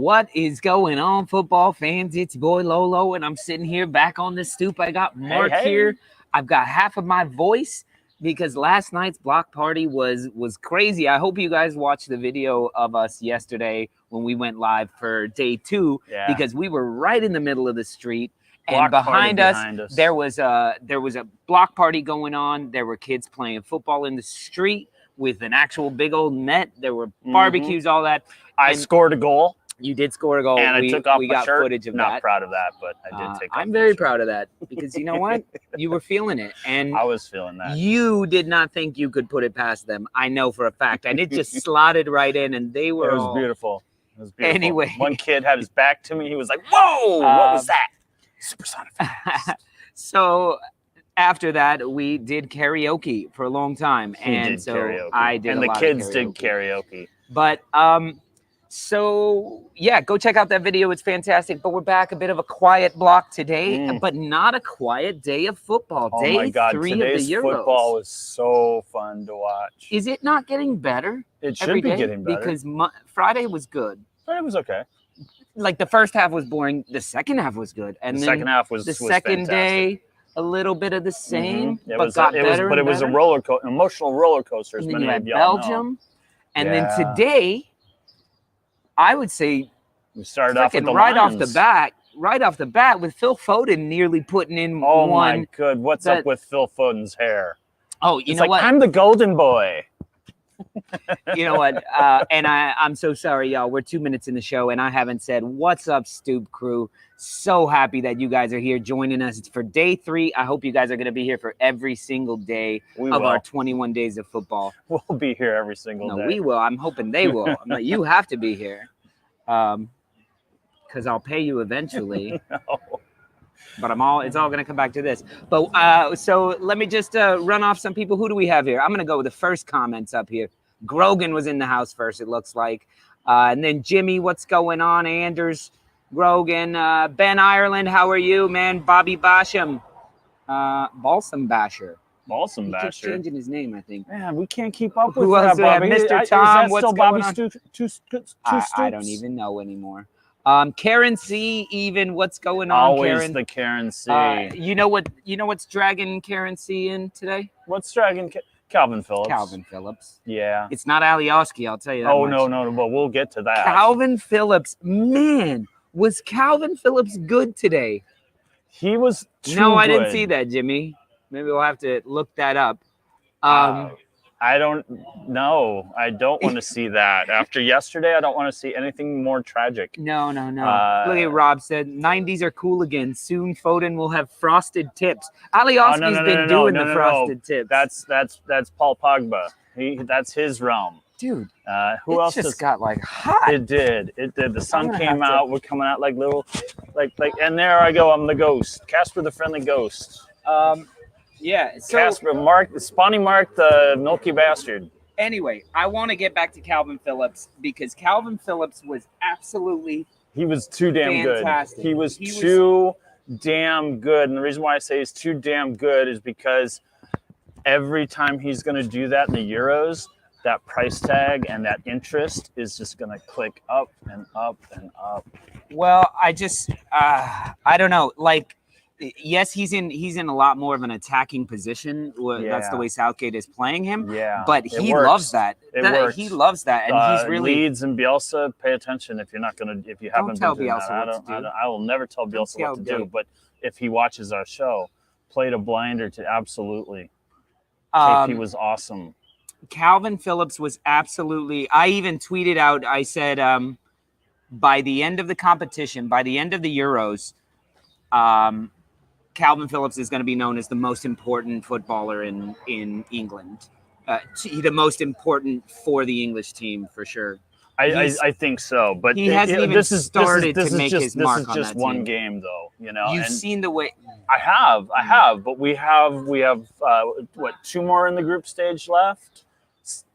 What is going on, football fans? It's your boy Lolo, and I'm sitting here back on the stoop. I got Mark here. I've got half of my voice because last night's block party was crazy. I hope you guys watched the video of us yesterday when we went live for day 2 because we were right in the middle of the street. And behind us, there was a block party going on. There were kids playing football in the street with an actual big old net. There were barbecues, all that. I scored a goal. You did score a goal. And I took off my shirt. Footage of Not that. proud of that, but I did take off I'm very proud of that because you know what? You were feeling it. And I was feeling that. You did not think you could put it past them. I know for a fact. And it just slotted right in, and they were It was beautiful. It was beautiful. Anyway. One kid had his back to me. He was like, whoa, what was that? Supersonic. So after that, we did karaoke for a long time. And so karaoke. I did and a the lot kids of did karaoke. But so yeah, go check out that video. It's fantastic. But we're back, a bit of a quiet block today, but not a quiet day of football. Oh day my God, 3 today's of the Euros. football was so fun to watch. Is it not getting better? It should be getting better. Because Friday was good. Friday was okay. Like the first half was boring. The second half was good. And the then second half was the second day, a little bit of the same, It but was, got it better. Was, but it was an emotional roller coaster. And then you had Belgium. And then today, I would say we started off with the right Lions. off the bat with Phil Foden nearly putting in one. Oh my God, what's up with Phil Foden's hair? Oh, you know what? I'm the golden boy. You know what? And I'm so sorry, y'all. We're 2 minutes in the show, and I haven't said what's up, Stoop crew. So happy that you guys are here joining us. It's for day 3. I hope you guys are going to be here for every single day our 21 days of football. We'll be here every single day. No, we will. I'm hoping they will. You have to be here, because I'll pay you eventually. No. But it's all going to come back to this. But so let me just run off some people. Who do we have here? I'm going to go with the first comments up here. Grogan was in the house first, it looks like. And then Jimmy, what's going on? Anders, Grogan, Ben Ireland, how are you, man? Bobby Basham, Balsam Basher. Balsam Basher. He's changing his name, I think. Man, we can't keep up with Who else that, Bobby. Mr. Tom, what's still going Bobby on? I don't even know anymore. Karen C, even what's going on? Always Karen? the Karen C. You know what's dragging Karen C in today? What's dragging Calvin Phillips? Calvin Phillips. Yeah. It's not Alioski, I'll tell you that. Oh much. no, but we'll get to that. Calvin Phillips, man, was Calvin Phillips good today? He was I didn't see that, Jimmy. Maybe we'll have to look that up. I don't know. I don't want to see that. After yesterday, I don't want to see anything more tragic. No. Look at Rob said, 90s are cool again. Soon Foden will have frosted tips. Alioski's been doing the frosted tips. That's Paul Pogba. That's his realm. Dude, who else just got like hot. It did. The sun came out. We're coming out like little, like, and there I go. I'm the ghost. Casper the Friendly Ghost. Yeah, so Casper, Spawny Mark, the milky bastard. Anyway, I want to get back to Calvin Phillips because Calvin Phillips was absolutely He was too damn fantastic. Good. He was too damn good. And the reason why I say he's too damn good is because every time he's going to do that in the Euros, that price tag and that interest is just going to click up and up and up. Well, I just, I don't know, like, yes, he's in a lot more of an attacking position. That's the way Southgate is playing him. Yeah, but he loves that. He loves that, and he's really Leeds and Bielsa. Pay attention if you haven't. Don't tell Bielsa what to do. I will never tell Bielsa what to do. But if he watches our show, played a blinder to absolutely. KP was awesome. Calvin Phillips was absolutely. I even tweeted out. I said, by the end of the competition, by the end of the Euros, Calvin Phillips is going to be known as the most important footballer in England. The most important for the English team, for sure. I think so, but he hasn't even started to make his mark on that team. This is just one game, though. You know, you've seen the way. I have, but we have what, 2 more in the group stage left.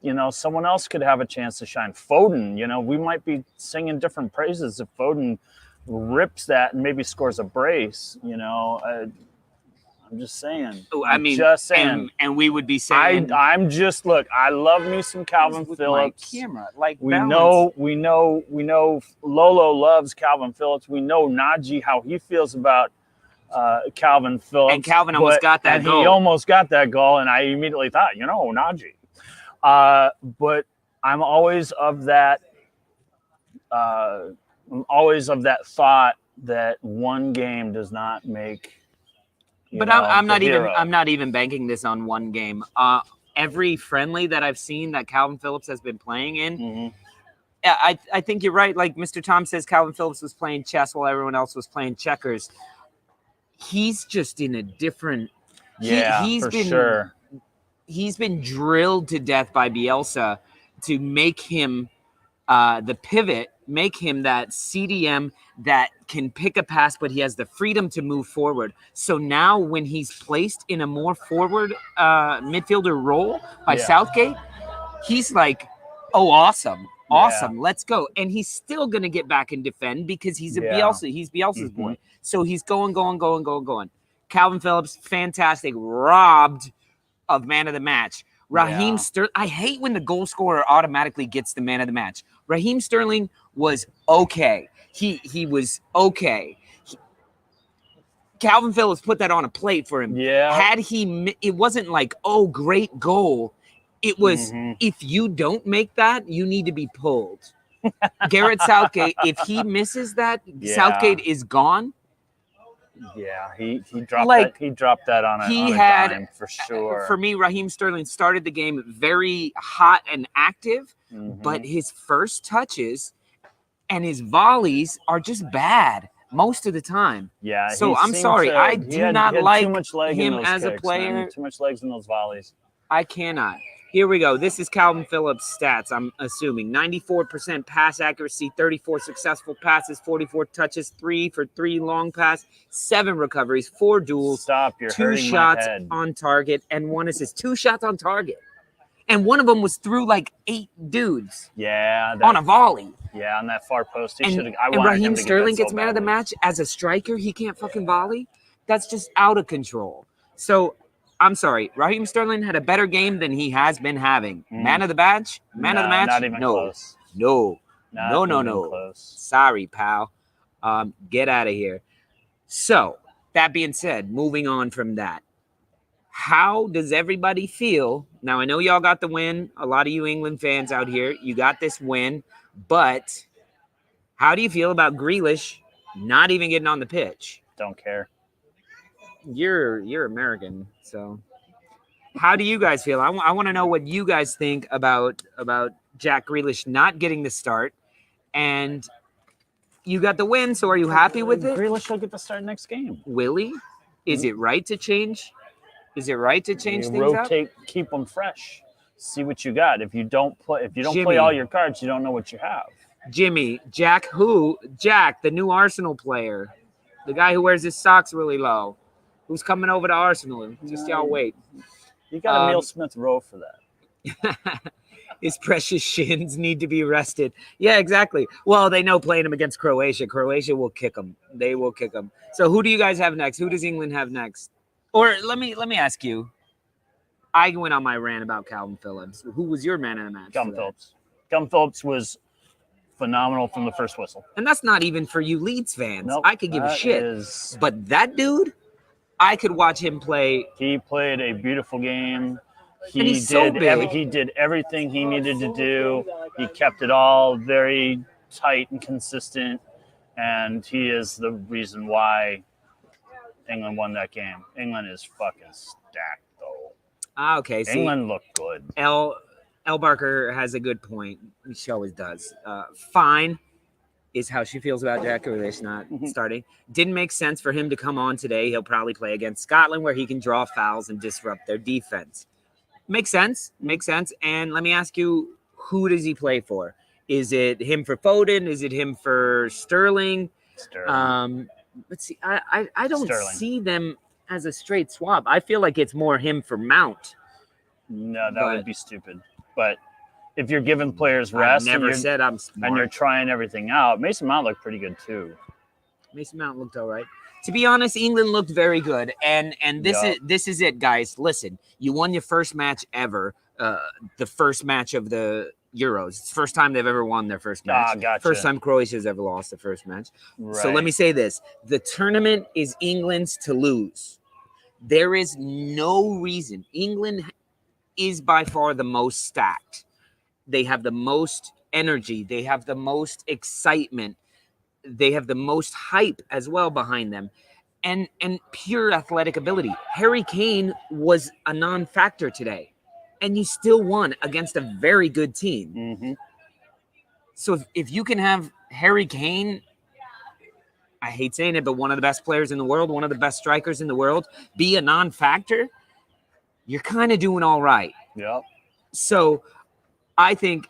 You know, someone else could have a chance to shine. Foden, you know, we might be singing different praises if Foden rips that and maybe scores a brace. You know, I'm just saying. I mean, just saying. And we would be saying, I'm just look. I love me some Calvin Phillips. My camera, like we know Lolo loves Calvin Phillips. We know Najee how he feels about Calvin Phillips. And Calvin almost got that goal. He almost got that goal, and I immediately thought, Najee. But I'm always of that. I'm always of that thought that one game does not make. I'm not even banking this on one game. Every friendly that I've seen that Calvin Phillips has been playing in, I think you're right. Like Mr. Tom says, Calvin Phillips was playing chess while everyone else was playing checkers. He's just in a different. He's been drilled to death by Bielsa to make him the pivot, make him that CDM that can pick a pass, but he has the freedom to move forward. So now when he's placed in a more forward midfielder role by Southgate, he's like, oh, awesome, let's go. And he's still going to get back and defend because he's a Bielsa. He's Bielsa's boy. So he's going. Calvin Phillips, fantastic, robbed of man of the match. Raheem Sterling, I hate when the goal scorer automatically gets the man of the match. Raheem Sterling was okay. He was okay. Calvin Phillips put that on a plate for him. Yeah. It wasn't like, oh, great goal. It was, if you don't make that, you need to be pulled. Garrett Southgate, if he misses that, Southgate is gone. Yeah, he dropped that. He dropped that on a dime for sure. For me, Raheem Sterling started the game very hot and active, but his first touches and his volleys are just bad most of the time. Yeah. So I'm sorry, I do not like him as a player. Man. Too much legs in those volleys. I cannot. Here we go. This is Calvin Phillips' stats, I'm assuming. 94% pass accuracy, 34 successful passes, 44 touches, 3 for 3 long pass, 7 recoveries, 4 duels, 2 shots on target, and 1 assist. 2 shots on target. And one of them was through like 8 dudes. Yeah. On a volley. Yeah, on that far post. And Raheem Sterling gets man of the match as a striker. He can't fucking volley. That's just out of control. So I'm sorry. Raheem Sterling had a better game than he has been having. Man of the match? Man of the match? Not even close. No. Close. Sorry, pal. Get out of here. So, that being said, moving on from that. How does everybody feel? Now, I know y'all got the win. A lot of you England fans out here, you got this win. But how do you feel about Grealish not even getting on the pitch? Don't care. You're American, so how do you guys feel? I want to know what you guys think about Jack Grealish not getting the start, and you got the win. So are you happy with it? Grealish will get the start next game. Will he? Is it right to change? Is it right to change things rotate, up? Keep them fresh. See what you got. If you don't play all your cards, you don't know what you have. Jimmy, Jack, the new Arsenal player, the guy who wears his socks really low. Who's coming over to Arsenal? Just y'all wait. You got a Neil Smith Rowe for that. His precious shins need to be rested. Yeah, exactly. Well, they know playing him against Croatia. Croatia will kick them. They will kick them. So who do you guys have next? Who does England have next? Or let me ask you. I went on my rant about Calvin Phillips. Who was your man of the match? Calvin Phillips. Calvin Phillips was phenomenal from the first whistle. And that's not even for you Leeds fans. Nope, I could give a shit. But that dude, I could watch him play. He played a beautiful game. He did everything he needed to do. He kept it all very tight and consistent, and he is the reason why England won that game. England is fucking stacked, though. Okay. England looked good. L. Barker has a good point. She always does. Fine is how she feels about Jack Grealish not starting. Didn't make sense for him to come on today. He'll probably play against Scotland where he can draw fouls and disrupt their defense. Makes sense. And let me ask you, who does he play for? Is it him for Foden? Is it him for Sterling? Let's see. I don't see them as a straight swap. I feel like it's more him for Mount. No, that would be stupid. But if you're giving players rest and you're trying everything out, Mason Mount looked pretty good too. Mason Mount looked all right. To be honest, England looked very good, and this is it, guys. Listen, you won your first match ever, the first match of the Euros. It's the first time they've ever won their first match. Gotcha. First time Croatia's ever lost the first match. Right. So let me say this: the tournament is England's to lose. There is no reason. England is by far the most stacked. They have the most energy. They have the most excitement. They have the most hype as well behind them, and pure athletic ability. Harry Kane was a non-factor today, and you still won against a very good team. Mm-hmm. So if you can have Harry Kane, I hate saying it, but one of the best players in the world, one of the best strikers in the world, be a non-factor, you're kind of doing all right. Yep. So I think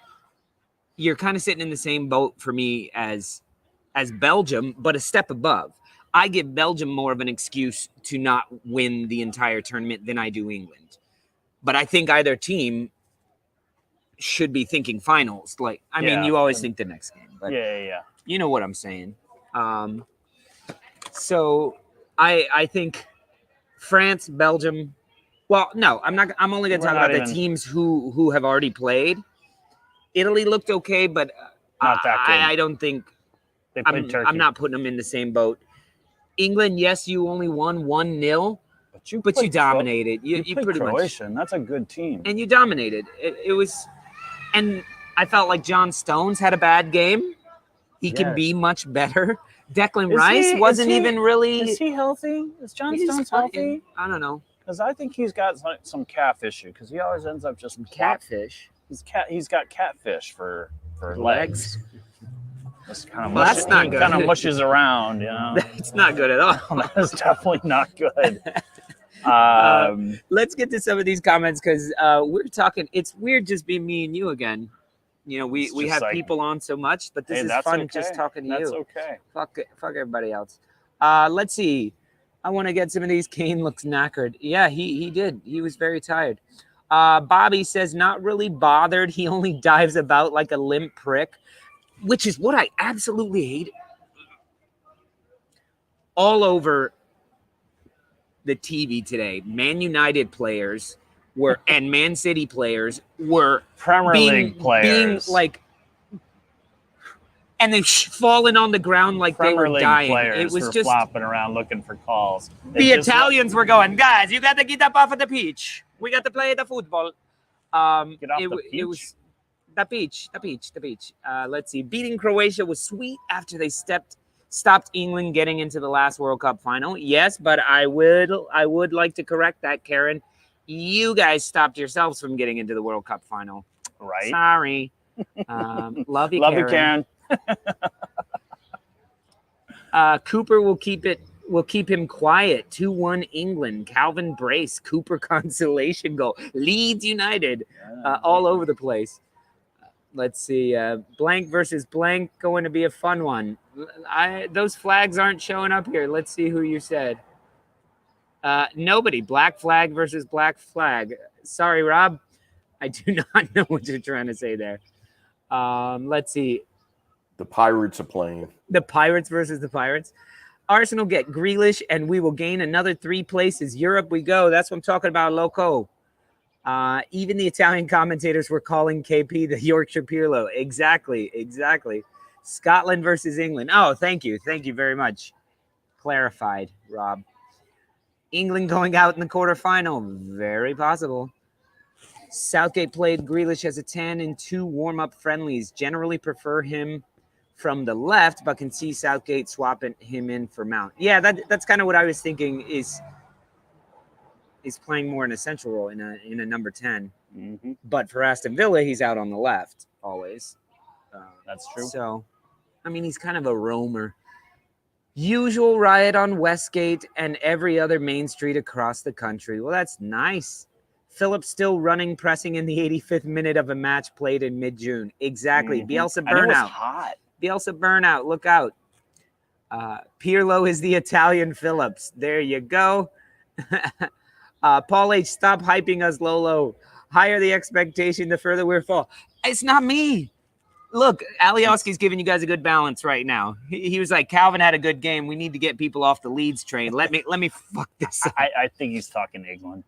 you're kind of sitting in the same boat for me as Belgium, but a step above. I give Belgium more of an excuse to not win the entire tournament than I do England. But I think either team should be thinking finals. Like, I mean, you always think the next game. But Yeah. you know what I'm saying. So I think France, Belgium. Well, no, I'm not. I'm only going to talk about the teams who have already played. Italy looked okay, but not that good. I don't think. They played Turkey. I'm not putting them in the same boat. England, yes, you only won 1-0, but you dominated. You pretty Croatia, much. and that's a good team. And you dominated. It was, and I felt like John Stones had a bad game. He can be much better. Declan Rice wasn't even really. Is he healthy? Is John Stones healthy? I don't know. Because I think he's got some calf issue. Because he always ends up just catfish. He's got catfish for legs. It's kind of that's not good. Kind of mushes around, you know. It's not good at all. That's definitely not good. Let's get to some of these comments because we're talking. It's weird just being me and you again. You know, we have like, people on so much, but this is fun just talking to you. That's okay. Fuck everybody else. Let's see. I want to get some of these. Kane looks knackered. Yeah, he did. He was very tired. Bobby says not really bothered. He only dives about like a limp prick. Which is what I absolutely hate. All over the TV today, Man United players and Man City players were Premier League players being like, and then falling on the ground like Premier they were League dying. Players it was were just flopping around looking for calls. The Italians were going, guys, you got to get up off of the pitch. We got to play the football. Get off the pitch. It was. The beach. Let's see. Beating Croatia was sweet after they stopped England getting into the last World Cup final. Yes, but I would like to correct that, Karen. You guys stopped yourselves from getting into the World Cup final. Right. Sorry. Love you, Karen. Cooper will keep him quiet. 2-1 England. Calvin Brace. Cooper consolation goal. Leeds United. All over the place. Let's see. Blank versus blank going to be a fun one. Those flags aren't showing up here. Let's see who you said. Nobody. Black flag versus black flag. Sorry, Rob. I do not know what you're trying to say there. Let's see. The Pirates are playing. The Pirates versus the Pirates. Arsenal get Grealish, and we will gain another 3 places. Europe we go. That's what I'm talking about, Loco. Even the Italian commentators were calling KP the Yorkshire Pirlo. Exactly. Scotland versus England. Oh, thank you very much. Clarified, Rob. England going out in the quarterfinal. Very possible. Southgate played Grealish as a 10 in 2 warm-up friendlies. Generally prefer him from the left, but can see Southgate swapping him in for Mount. Yeah, that's kind of what I was thinking is playing more in a central role in a number 10. Mm-hmm. But for Aston Villa, he's out on the left always. That's true. So, I mean, he's kind of a roamer. Usual riot on Westgate and every other main street across the country. Well, that's nice. Phillips still running, pressing in the 85th minute of a match played in mid-June. Exactly. Mm-hmm. Bielsa And it was burnout. hot. Bielsa burnout. Look out. Pirlo is the Italian Phillips. There you go. Paul H., stop hyping us, Lolo. Higher the expectation, the further we fall. It's not me. Look, Alioski's giving you guys a good balance right now. He was like, Calvin had a good game. We need to get people off the Leeds train. Let me fuck this up. I think he's talking England.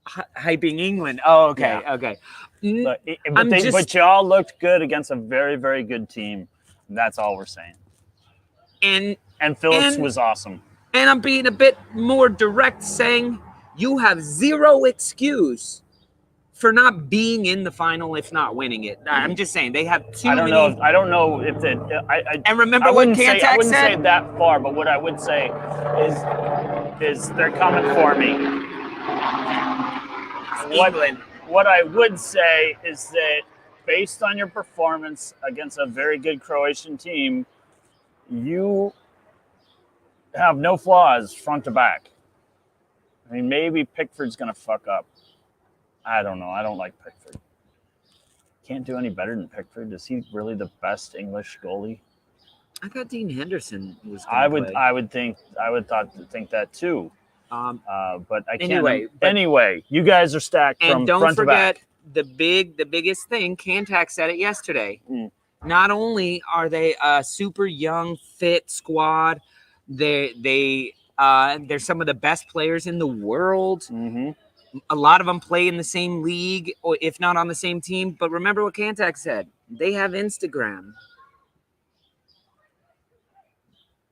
Hyping England. Oh, okay, Yeah. okay. But y'all looked good against a very, very good team. That's all we're saying. And Phillips was awesome. And I'm being a bit more direct, saying you have zero excuse for not being in the final, if not winning it. I'm just saying they have too many. I don't know if it. And remember what Kantak said? I wouldn't say that far, but what I would say is they're coming for me. What I would say is that based on your performance against a very good Croatian team, you have no flaws front to back. I mean, maybe Pickford's going to fuck up. I don't know. I don't like Pickford. Can't do any better than Pickford. Is he really the best English goalie? I thought Dean Henderson was. I would think that too. But I can't. Anyway, you guys are stacked from front to back. And don't forget the biggest thing. Kantak said it yesterday. Not only are they a super young, fit squad, they're some of the best players in the world. Mm-hmm. A lot of them play in the same league, or if not on the same team. But remember what Kantak said. They have Instagram.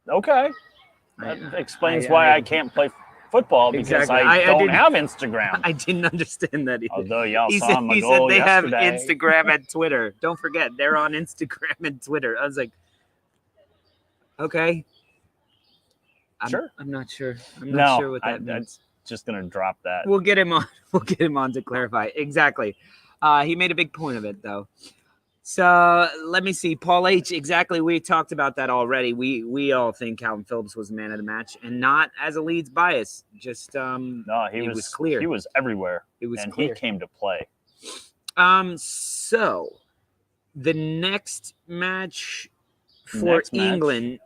Okay. That explains why I can't play football, because I don't have Instagram. I didn't understand that either. Although y'all saw my he goal said they yesterday. have Instagram and Twitter. Don't forget, they're on Instagram and Twitter. I was like, okay. Sure. I'm not sure. I'm not sure what that means. Just gonna drop that. We'll get him on. We'll get him on to clarify. Exactly. He made a big point of it, though. So let me see. Paul H. Exactly. We talked about that already. We all think Calvin Phillips was the man of the match, and not as a Leeds bias. Just no, he was clear. He was everywhere. It was and clear. He came to play. So the next match for England,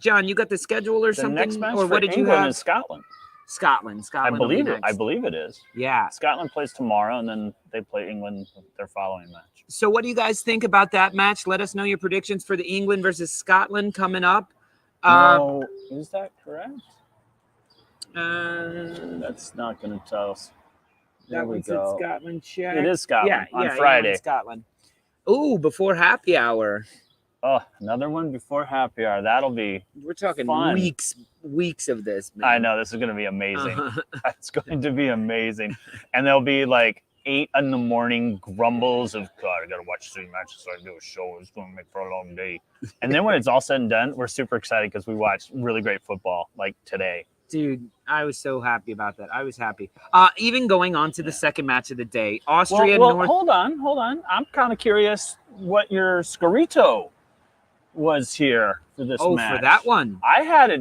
John, you got the schedule or something? Next match or what did England you have? Is Scotland. Scotland. I believe it. I believe it is. Yeah. Scotland plays tomorrow, and then they play England their following match. So what do you guys think about that match? Let us know your predictions for the England versus Scotland coming up. No, is that correct? That's not going to tell us. There we go. Scotland check. It is Scotland on Friday. Yeah, Scotland. Ooh, before happy hour. Oh, another one before happy hour. That'll be We're talking fun. weeks of this, man. I know. This is going to be amazing. It's going to be amazing. And there'll be like 8 a.m. grumbles of, God, I got to watch 3 matches so I can do a show. It's going to make for a long day. And then when it's all said and done, we're super excited because we watched really great football like today. Dude, I was so happy about that. I was happy. Even going on to the second match of the day, Austria. Well, hold on. I'm kind of curious what your Scorito was here for this match. Oh, for that one. I had a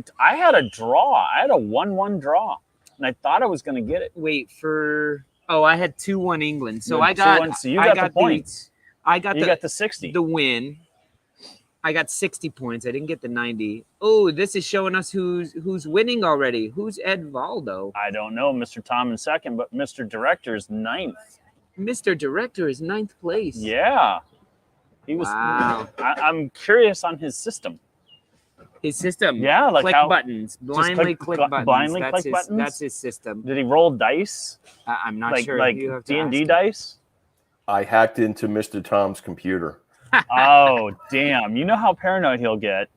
draw. I had a 1-1 draw, and I thought I was going to get it. Wait for. Oh, I had 2-1 England. So I got. 2-1, so you got the points. I got the 60. The win. I got 60 points. I didn't get the 90. Oh, this is showing us who's winning already. Who's Ed Valdo? I don't know. Mr. Tom in second, but Mr. Director is 9th. Mr. Director is 9th place. Yeah. He was. Wow. I'm curious on his system. His system. Yeah, like click how buttons. Blindly click buttons. Blindly click buttons. That's his system. Did he roll dice? I'm not sure. Like D&D dice. I hacked into Mr. Tom's computer. Oh, damn. You know how paranoid he'll get.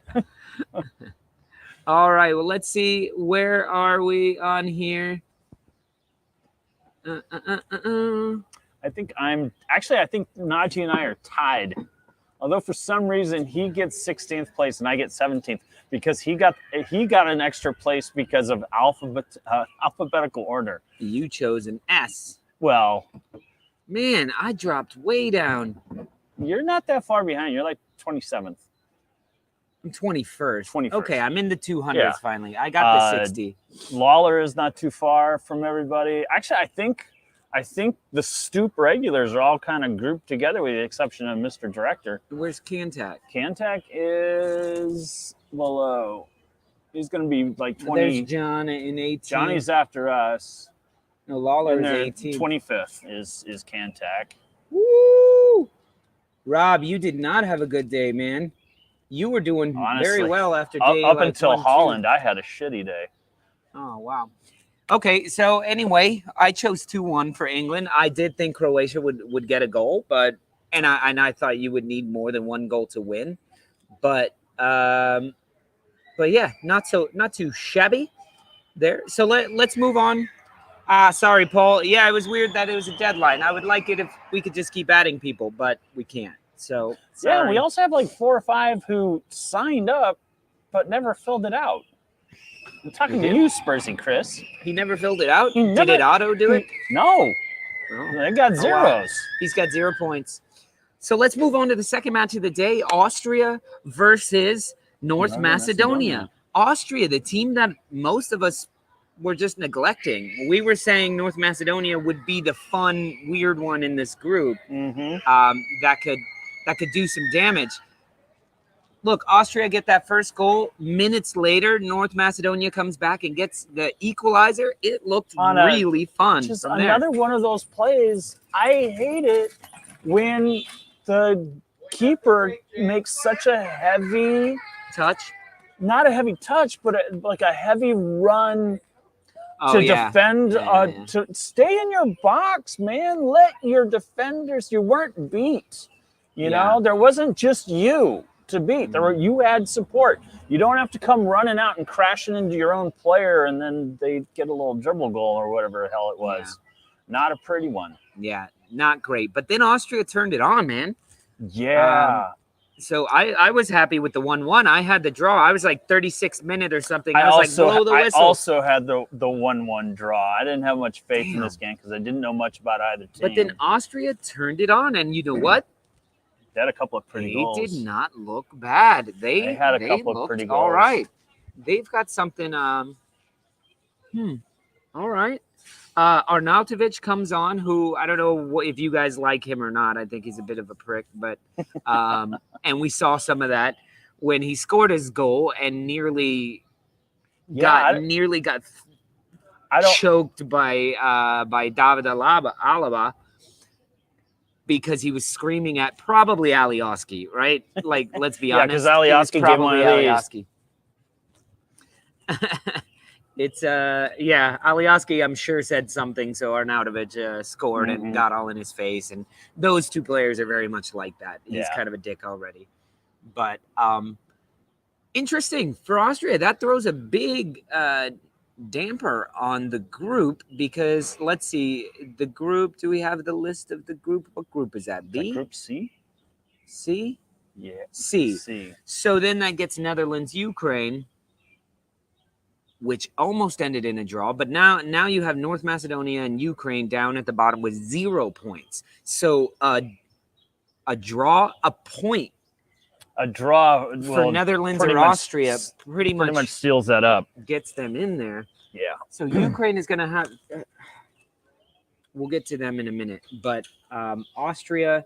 All right. Well, let's see. Where are we on here? I think Najee and I are tied. Although for some reason he gets 16th place and I get 17th because he got an extra place because of alphabetical order. You chose an S. Well, man, I dropped way down. You're not that far behind. You're like 27th. I'm 21st. 21st. Okay, I'm in the 200s finally. I got the 60. Lawler is not too far from everybody. Actually, I think the Stoop regulars are all kind of grouped together with the exception of Mr. Director. Where's Kantak? Kantak is below. He's going to be like 20. There's John in 18. Johnny's after us. No, Lawler is 18. 25th is Kantak. Woo! Rob, you did not have a good day, man. You were doing Honestly, very well after up, day up like until 1, 2. Holland, I had a shitty day. Oh, wow. Okay, so anyway, I chose 2-1 for England. I did think Croatia would get a goal, but I thought you would need more than one goal to win. But yeah, not too shabby there. So let's move on. Sorry, Paul. Yeah, it was weird that it was a deadline. I would like it if we could just keep adding people, but we can't. So sorry. Yeah, we also have like 4 or 5 who signed up but never filled it out. I'm talking to you, Spursy Chris. He never filled it out. He Did it auto do it? No. Oh. They got zeros. Wow. He's got 0 points. So let's move on to the second match of the day: Austria versus North Macedonia. Austria, the team that most of us were just neglecting. We were saying North Macedonia would be the fun, weird one in this group. That could do some damage. Look, Austria get that first goal. Minutes later, North Macedonia comes back and gets the equalizer. It looked really fun. Just another one of those plays. I hate it when the keeper makes such a heavy touch. Not a heavy touch, but like a heavy run to defend. To stay in your box, man. Let your defenders. You weren't beat. You know, there wasn't just you to beat. You had support. You don't have to come running out and crashing into your own player and then they get a little dribble goal or whatever the hell it was. Not a pretty one. Yeah, not great. But then Austria turned it on, man. Yeah. So I was happy with the 1-1. I had the draw. I was like 36th minute or something. I was like, blow the whistle. I also had the 1-1 draw. I didn't have much faith in this game because I didn't know much about either team. But then Austria turned it on, and you know what? They had a couple of pretty goals. They did not look bad. They had a couple of pretty goals. All right. They've got something. All right. Arnautovic comes on, who I don't know if you guys like him or not. I think he's a bit of a prick, but and we saw some of that when he scored his goal and nearly got choked by David Alaba because he was screaming at probably Alioski, right? Like, let's be honest. Yeah, because Alioski gave one of these. It's Alioski, I'm sure, said something, so Arnautovic scored and got all in his face, and those two players are very much like that. He's kind of a dick already. But interesting for Austria. That throws a big damper on the group because, let's see, the group, do we have the list of the group? What group is that? B? Group C? C? Yeah. C. So then that gets Netherlands, Ukraine, which almost ended in a draw. But now you have North Macedonia and Ukraine down at the bottom with 0 points. So a draw, a point. A draw for Netherlands or Austria pretty much seals that up. Gets them in there. Yeah. So Ukraine is going to have we'll get to them in a minute. But Austria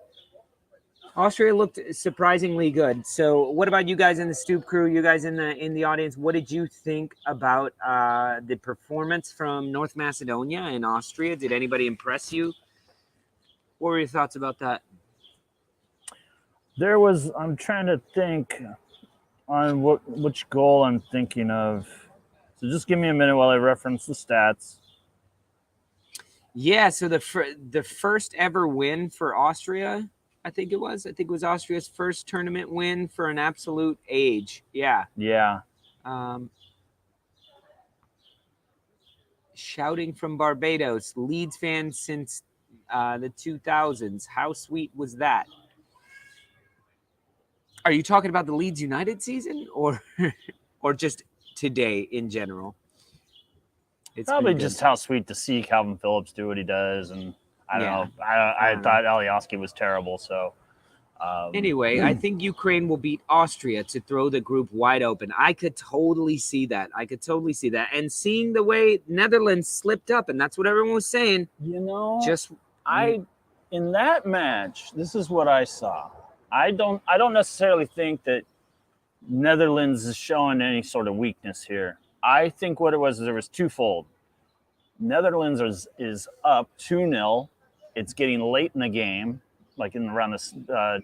looked surprisingly good. So what about you guys in the Stoop crew? You guys in the audience, what did you think about the performance from North Macedonia and Austria? Did anybody impress you? What were your thoughts about that? I'm trying to think on which goal I'm thinking of. So just give me a minute while I reference the stats. Yeah, so the first ever win for Austria, I think it was Austria's first tournament win for an absolute age. Yeah. Yeah. Shouting from Barbados, Leeds fans since the 2000s. How sweet was that? Are you talking about the Leeds United season or just today in general? It's probably just how sweet to see Calvin Phillips do what he does, and I don't know. I thought Alioski was terrible. So anyway, I think Ukraine will beat Austria to throw the group wide open. I could totally see that. And seeing the way Netherlands slipped up, and that's what everyone was saying. You know, in that match, this is what I saw. I don't necessarily think that Netherlands is showing any sort of weakness here. I think what it was is there was twofold. Netherlands is up 2-0. It's getting late in the game, like in around the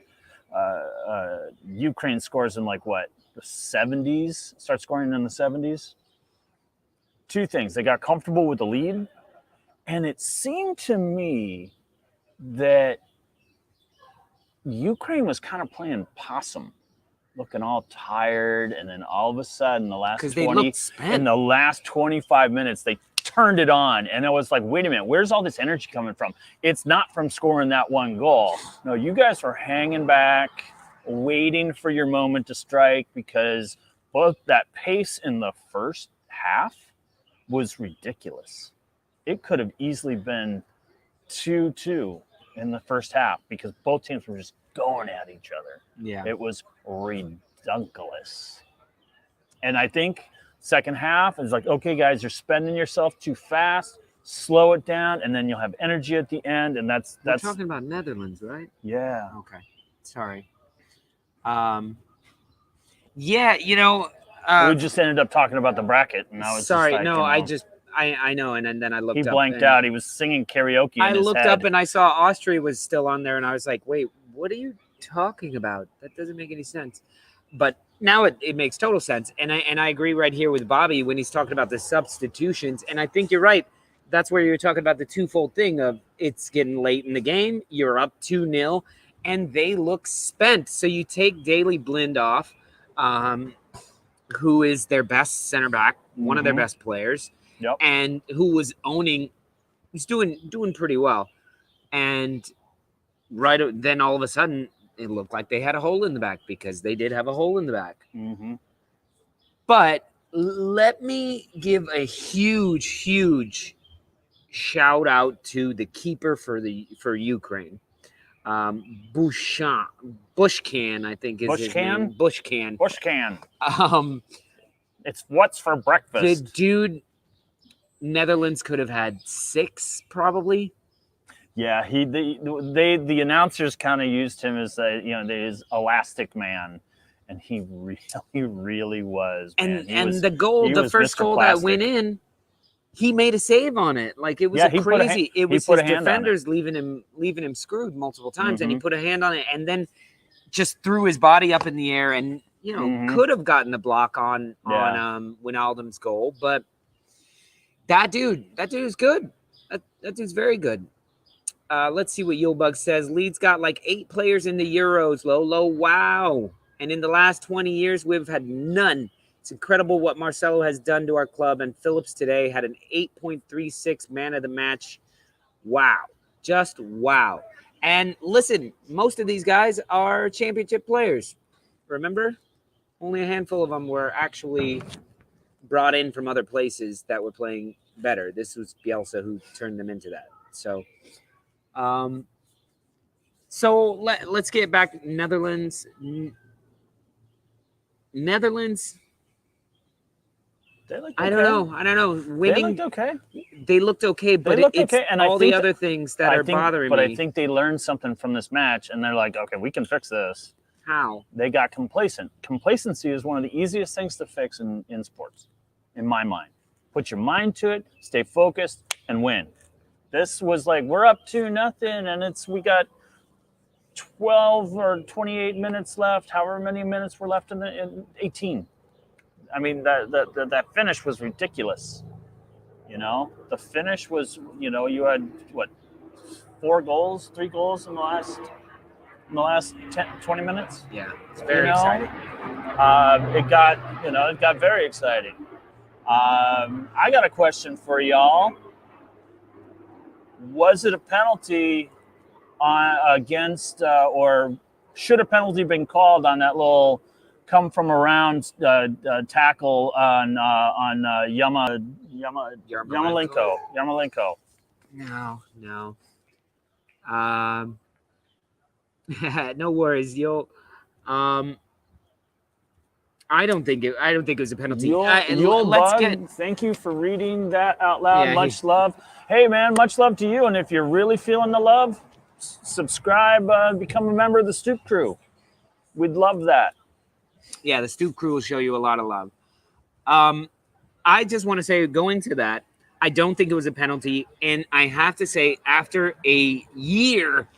Ukraine scores in like what, the 70s, start scoring in the 70s. Two things. They got comfortable with the lead, and it seemed to me that Ukraine was kind of playing possum, looking all tired, and then all of a sudden, the last 25 minutes, they turned it on, and it was like, wait a minute, where's all this energy coming from? It's not from scoring that one goal. No, you guys were hanging back, waiting for your moment to strike, because both that pace in the first half was ridiculous. It could have easily been 2-2 in the first half because both teams were just going at each other. Yeah. It was ridiculous. And I think second half is like, okay, guys, you're spending yourself too fast. Slow it down, and then you'll have energy at the end. And that's We're talking about Netherlands, right? Yeah. Okay. Sorry. Yeah, you know. We just ended up talking about the bracket, and I was sorry. Just like, no, you know, I know, and then I looked up. He blanked out. He was singing karaoke. I in his looked head. up and I saw Austria was still on there, and I was like, wait, what are you talking about? That doesn't make any sense. But now it makes total sense. And I agree right here with Bobby when he's talking about the substitutions. And I think you're right. That's where you're talking about the twofold thing of it's getting late in the game. You're up 2-0, and they look spent. So you take Daley Blind off, who is their best center back, one of their best players, and who was he's doing pretty well. And right then all of a sudden, it looked like they had a hole in the back because they did have a hole in the back. Mm-hmm. But let me give a huge shout out to the keeper for Ukraine. Bushcan, I think is his name. Bushcan. It's what's for breakfast. The dude, Netherlands could have had 6 probably. Yeah, the announcers kind of used him as his elastic man, and he really was. Man. The first goal that went in, he made a save on it. Like it was crazy. It was his defenders leaving him screwed multiple times, and he put a hand on it, and then just threw his body up in the air, and could have gotten the block on Wijnaldum's goal, but that dude is good. That dude's very good. Let's see what Yulebug says. Leeds got like 8 players in the Euros, Lolo. Wow. And in the last 20 years, we've had none. It's incredible what Marcelo has done to our club. And Phillips today had an 8.36 man of the match. Wow. Just wow. And listen, most of these guys are championship players. Remember? Only a handful of them were actually brought in from other places that were playing better. This was Bielsa who turned them into that. So let's get back. Netherlands. They looked okay. I don't know. Winning. They looked okay. but it's okay. And all the other things that are bothering me. But I think they learned something from this match, and they're like, okay, we can fix this. How? They got complacent. Complacency is one of the easiest things to fix in sports, in my mind. Put your mind to it, stay focused, and win. This was like, we're up 2-0, and we got 12 or 28 minutes left, however many minutes were left in 18. I mean, that finish was ridiculous. The finish was, you had, 3 goals in the last 20 minutes? Yeah, it's very exciting. It got very exciting. I got a question for y'all. Was it a penalty against, or should a penalty been called on that little come from around tackle on Yarmolenko? No. No worries. I don't think it was a penalty. Thank you for reading that out loud. Yeah, much love. Hey man, much love to you. And if you're really feeling the love, subscribe, become a member of the Stoop crew. We'd love that. Yeah, the Stoop crew will show you a lot of love. I just want to say, going to that, I don't think it was a penalty. And I have to say, after a year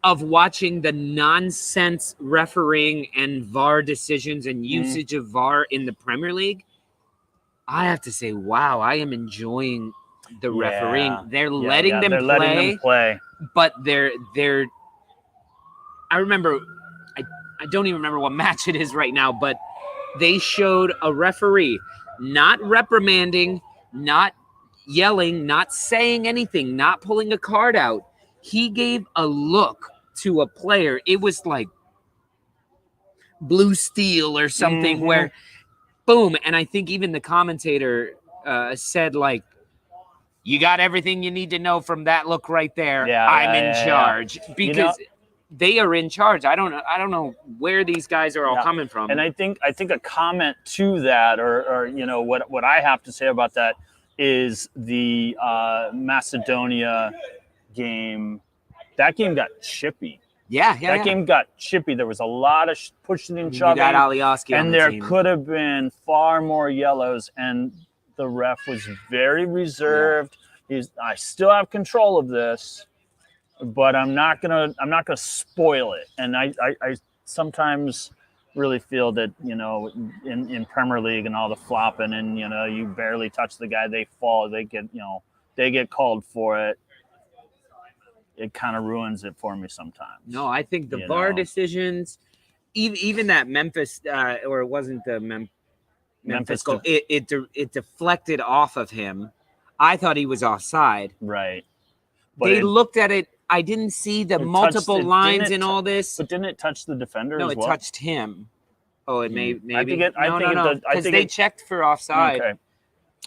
of watching the nonsense refereeing and VAR decisions and usage of VAR in the Premier League, I have to say, wow, I am enjoying the refereeing. They're letting them play, but they're. I remember, I don't even remember what match it is right now, but they showed a referee not reprimanding, not yelling, not saying anything, not pulling a card out. He gave a look to a player. It was like blue steel or something where, boom. And I think even the commentator said, like, you got everything you need to know from that look right there. I'm in charge. Because they are in charge. I don't know where these guys are all coming from. And I think a comment to that, or what I have to say about that is the Macedonia game. That game got chippy. That game got chippy. There was a lot of pushing and shoving. And there could have been far more yellows, and the ref was very reserved. I still have control of this, but I'm not gonna spoil it. And I sometimes really feel that, in Premier League and all the flopping, and you barely touch the guy, they fall, they get called for it. It kind of ruins it for me sometimes. No, I think the VAR decisions, even that Memphis, or it wasn't the Memphis goal, it deflected off of him. I thought he was offside. Right. But they looked at it. I didn't see the multiple lines in all this. But didn't it touch the defender as well? No, it touched him. Oh, it maybe. No. Because they checked for offside. Okay.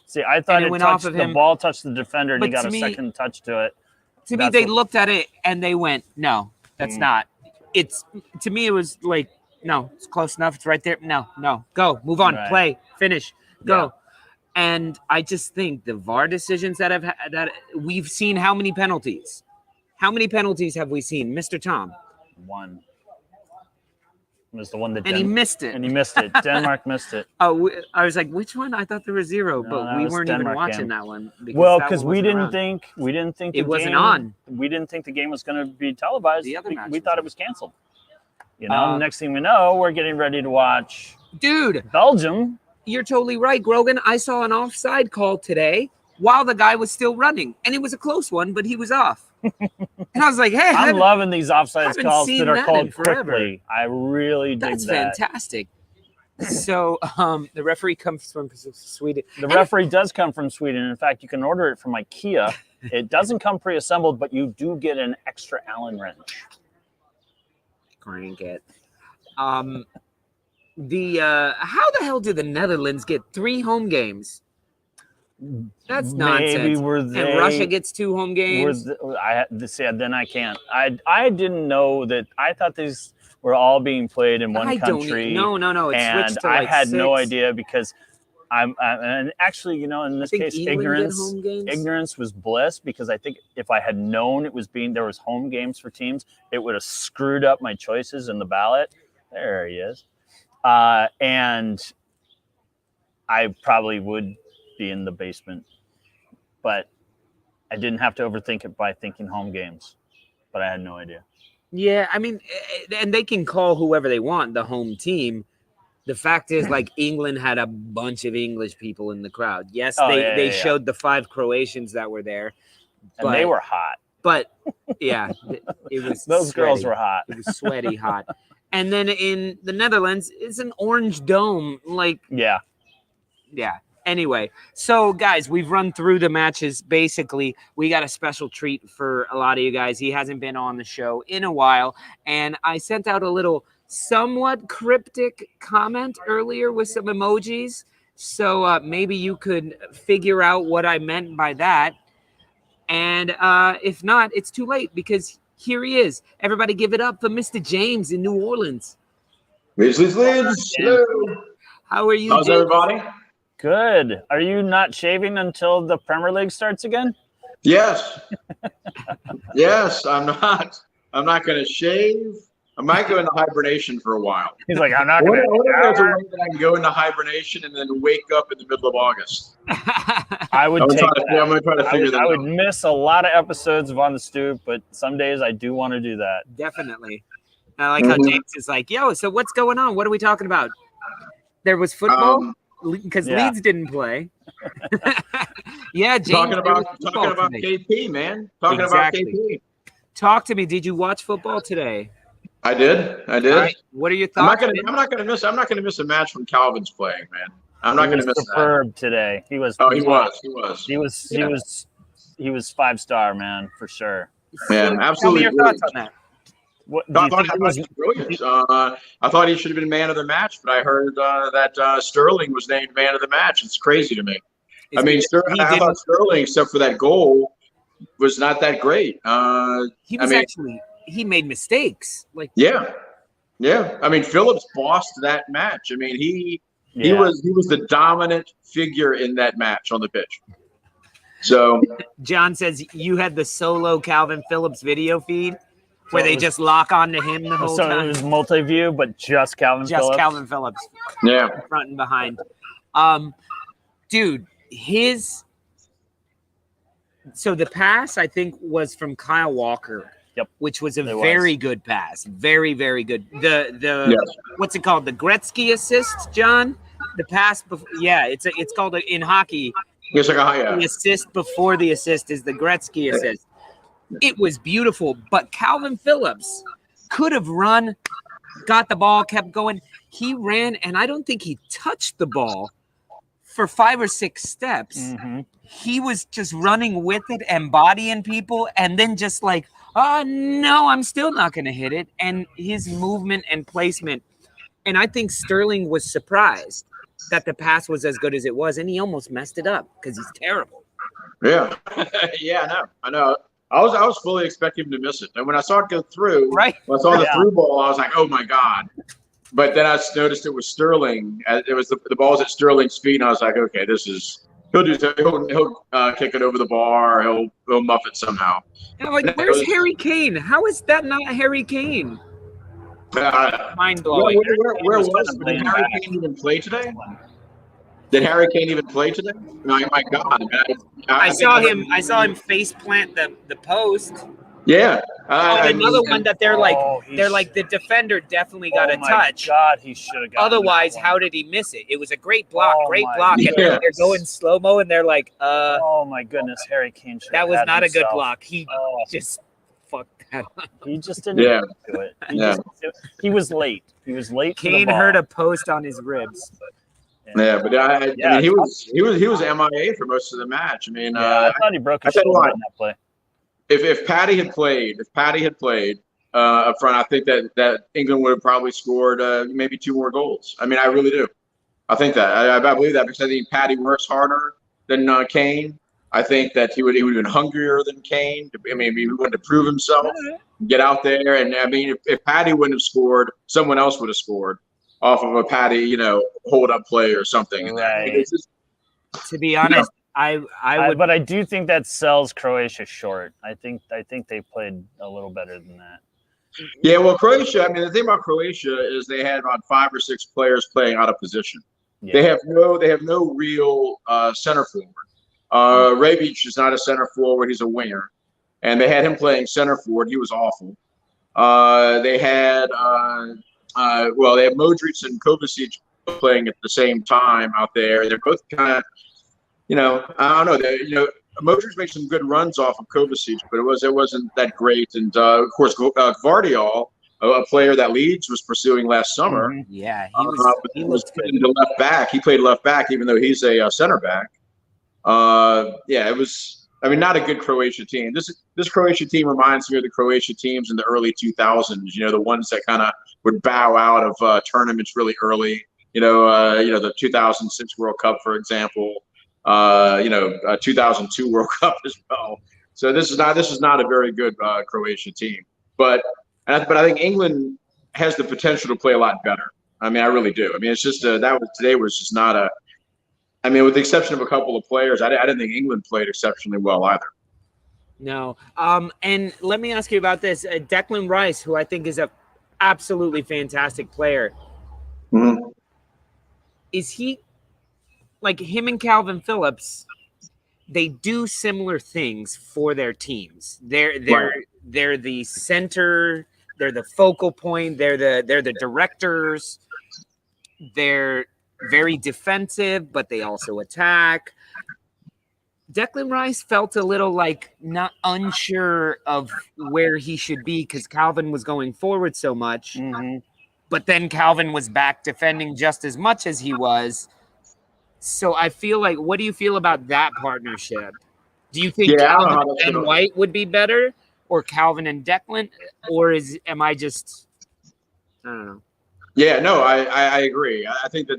See, I thought it touched the ball, touched the defender, and he got a second touch to it. To me, they looked at it and they went, no, that's not. To me, it was like, no, it's close enough. It's right there. No, go, move on, play, finish, go. Yeah. And I just think the VAR decisions that we've seen, how many penalties? How many penalties have we seen, Mr. Tom? One. It was the one that he missed it. And he missed it. Denmark missed it. Oh, I was like, which one? I thought there was zero, but we weren't even watching that one. Because we didn't think it wasn't on. We didn't think the game was going to be televised. We thought it was canceled. Next thing we know, we're getting ready to watch. Dude, Belgium. You're totally right, Grogan. I saw an offside call today while the guy was still running, and it was a close one, but he was off. And I was like, hey, I'm loving these offside calls that are called quickly. I really dig that. That's fantastic. So the referee comes from Sweden. The referee does come from Sweden. In fact, you can order it from IKEA. It doesn't come pre-assembled, but you do get an extra Allen wrench. Crank it. How the hell did the Netherlands get 3 home games? That's nonsense. And Russia gets 2 home games. Then I can't. I didn't know that. I thought these were all being played in one country. No. It switched to I had 6. No idea because and actually, in this case, ignorance was bliss, because I think if I had known there was home games for teams, it would have screwed up my choices in the ballot. There he is. And I probably would be in the basement, but I didn't have to overthink it by thinking home games, but I had no idea. Yeah, I mean, and they can call whoever they want the home team. The fact is, like, England had a bunch of English people in the crowd. Yes, they showed the 5 Croatians that were there. And they were hot. But, yeah, it was Those sweaty. Girls were hot. It was sweaty hot. And then in the Netherlands, it's an orange dome. Like, yeah. Anyway, so guys, we've run through the matches. Basically, we got a special treat for a lot of you guys. He hasn't been on the show in a while, and I sent out a little somewhat cryptic comment earlier with some emojis. So maybe you could figure out what I meant by that. And if not, it's too late, because here he is. Everybody give it up for Mr. James in New Orleans. Leeds. Hello. How are you? How's James? everybody? Good. Are you not shaving until the Premier League starts again? Yes. Yes, I'm not. I'm not going to shave I might go into hibernation for a while. He's like, I'm not I going wonder if there's a to. way that I can go into hibernation and then wake up in the middle of August. I would take that. I'm going to try to figure that out. I would miss a lot of episodes of On the Stoop, but some days I do want to do that. Definitely. I like how James is like, yo, so what's going on? What are we talking about? There was football because Leeds didn't play. Yeah, James. Talking about KP, man. Talking about KP. Talk to me. Did you watch football today? I did. Right. What are your thoughts? I'm not gonna miss a match when Calvin's playing, man. I'm not gonna miss superb that. today. He was 5-star, man, for sure. Man, absolutely. Tell me your thoughts on that. I thought he was brilliant. I thought he should have been man of the match, but I heard that Sterling was named man of the match. It's crazy to me. I thought Sterling, except for that goal, was not that great. He made mistakes. Yeah. I mean, Phillips bossed that match. I mean, he was the dominant figure in that match on the pitch. So John says you had the solo Calvin Phillips video feed where they just lock onto him the whole time. So it was multi-view, but just Calvin Phillips. Just Calvin Phillips. Yeah. Front and behind. Dude, so the pass I think was from Kyle Walker. Yep. Which was a very good pass. Very, very good. What's it called? The Gretzky assist, John? The pass before, it's called in hockey. It's like the assist before the assist is the Gretzky assist. It was beautiful, but Calvin Phillips could have run, got the ball, kept going. He ran, and I don't think he touched the ball for 5 or 6 steps. Mm-hmm. He was just running with it and bodying people, and then just like, oh, no, I'm still not going to hit it. And his movement and placement. And I think Sterling was surprised that the pass was as good as it was, and he almost messed it up because he's terrible. Yeah. I know. I was fully expecting him to miss it. And when I saw it go through, when I saw the through ball, I was like, oh, my God. But then I noticed it was Sterling. It was the ball's at Sterling's feet, and I was like, okay, he'll kick it over the bar. He'll muff it somehow. And I'm like, where's Harry Kane? How is that not Harry Kane? Mind blowing. Where was Harry Kane even play today? Did Harry Kane even play today? No, my God! I saw him face plant the post. Yeah. Another one that they're like the defender definitely got a touch. God, he should have got. Otherwise, how did he miss it? It was a great block, and they're going slow mo, and they're like, oh my goodness, Harry Kane. That was not a good block. He just fucked that up. He just didn't do it. He was late. Kane hurt a post on his ribs. Yeah, but I mean, he was MIA for most of the match. I mean, I thought he broke his shoulder on that play. If Patty had played up front, I think that England would have probably scored maybe 2 more goals. I mean, I really do. I think that I believe that because I think Patty works harder than Kane. I think that he would have been hungrier than Kane. I mean, he wanted to prove himself, get out there, and I mean, if Patty wouldn't have scored, someone else would have scored off of a Patty, hold up play or something. Right. To be honest. I would, but I do think that sells Croatia short. I think they played a little better than that. Yeah, well, Croatia. I mean, the thing about Croatia is they had about 5 or 6 players playing out of position. Yeah. They have no real center forward. Reeves is not a center forward; he's a winger, and they had him playing center forward. He was awful. They had Modric and Kovaci playing at the same time out there. They're both kind of. I don't know. Modric made some good runs off of Covaci, but it wasn't that great. And of course, Gvardiol, a player that Leeds was pursuing last summer. Yeah, he was into left back. He played left back, even though he's a center back. It was. I mean, not a good Croatia team. This Croatia team reminds me of the Croatia teams in the early 2000s. The ones that kind of would bow out of tournaments really early. The 2006 World Cup, for example. 2002 World Cup as well. So this is not a very good Croatia team. But I think England has the potential to play a lot better. I mean, I really do. I mean, it's just today was just not a. I mean, with the exception of a couple of players, I didn't think England played exceptionally well either. No. And let me ask you about this. Declan Rice, who I think is a absolutely fantastic player. Mhm. Is he like him and Calvin Phillips? They do similar things for their teams. They're the center. They're the focal point. They're the directors. They're very defensive, but they also attack. Declan Rice felt a little like not unsure of where he should be because Calvin was going forward so much. Mm-hmm. But then Calvin was back defending just as much as he was. So I feel like, what do you feel about that partnership? Do you think Yeah, I don't know Calvin how that's and gonna. White would be better, or Calvin and Declan, or am I just, I don't know. Yeah, no, I agree. I think that